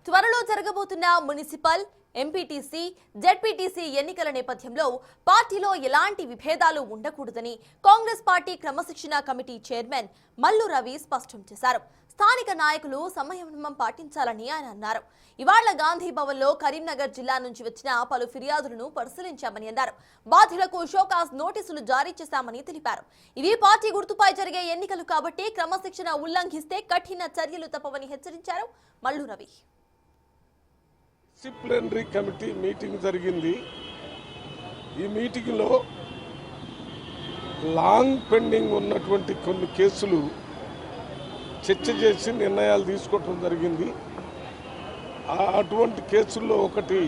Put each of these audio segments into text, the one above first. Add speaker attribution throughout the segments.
Speaker 1: త్వరలో జరగబోతున్న municipal, MPTC, ZPTC ఎన్నికల నేపథ్యంలో పార్టీలో ఎలాంటి విభేదాలు ఉండకూడదని కాంగ్రెస్ పార్టీ క్రమశిక్షణ కమిటీ చైర్మన్ మల్లు రవి స్పష్టం చేశారు. స్థానిక నాయకులు సంయమనం పాటించాలని ఆయన అన్నారు. ఇవాళ గాంధీ భవన్లో కరీంనగర్ జిల్లా నుంచి వచ్చిన పలు ఫిర్యాదులను పరిశీలించామని అన్నారు. బాధ్యులకు షోకాజ్ నోటీసులు జారీ చేశామని తెలిపారు. ఇవి పార్టీ గుర్తుపై జరిగే ఎన్నికలు కాబట్టి క్రమశిక్షణ ఉల్లంఘిస్తే కఠిన చర్యలు తప్పవని హెచ్చరించారు Mallu Ravi.
Speaker 2: Disciplinary committee meeting జరిగింది. ఈ మీటింగ్లో లాంగ్ పెండింగ్ ఉన్నటువంటి కొన్ని కేసులు చర్చ చేసి నిర్ణయాలు తీసుకోవటం జరిగింది. అటువంటి కేసుల్లో ఒకటి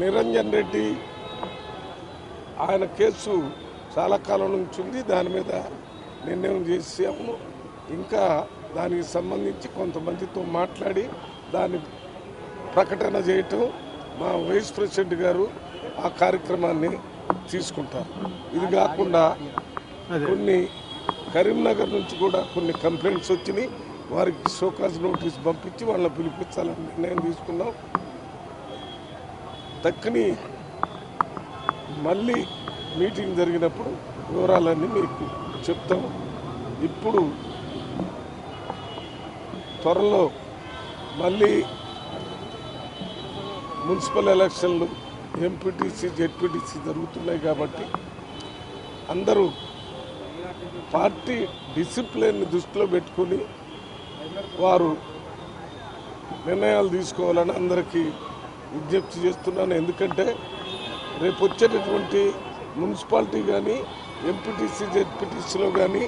Speaker 2: నిరంజన్ రెడ్డి, ఆయన కేసు చాలా కాలం నుంచి ఉంది. దాని మీద నిర్ణయం చేసాము. ఇంకా దానికి సంబంధించి కొంతమందితో మాట్లాడి దాన్ని ప్రకటన చేయటం మా వైస్ ప్రెసిడెంట్ గారు ఆ కార్యక్రమాన్ని తీసుకుంటారు. ఇది కాకుండా కొన్ని కరీంనగర్ నుంచి కూడా కొన్ని కంప్లైంట్స్ వచ్చినాయి. వారికి షోకాజ్ నోటీస్ పంపించి వాళ్ళని పిలిపించాలని నిర్ణయం తీసుకున్నాం. దక్కని మళ్ళీ మీటింగ్ జరిగినప్పుడు వివరాలన్నీ మీకు చెప్తాం. ఇప్పుడు త్వరలో మళ్ళీ మున్సిపల్ ఎలక్షన్లు, ఎంపీటీసీ, జెడ్పీటీసీ జరుగుతున్నాయి కాబట్టి అందరూ పార్టీ డిసిప్లిన్ దృష్టిలో పెట్టుకుని వారు నిర్ణయాలు తీసుకోవాలని అందరికీ విజ్ఞప్తి చేస్తున్నాను. ఎందుకంటే రేపు వచ్చేటటువంటి మున్సిపాలిటీ కానీ, ఎంపీటీసీ, జెడ్పీటీసీలో కానీ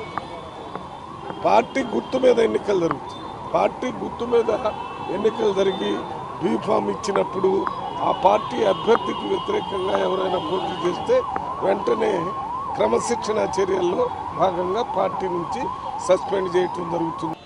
Speaker 2: పార్టీ గుర్తు మీద ఎన్నికలు జరుగుతాయి. పార్టీ గుర్తు మీద ఎన్నికలు జరిగి బీఫామ్ ఇచ్చినప్పుడు ఆ పార్టీ అభ్యర్థికి వ్యతిరేకంగా ఎవరైనా పోటీ చేస్తే వెంటనే క్రమశిక్షణ చర్యల్లో భాగంగా పార్టీ నుంచి సస్పెండ్ చేయటం జరుగుతుంది.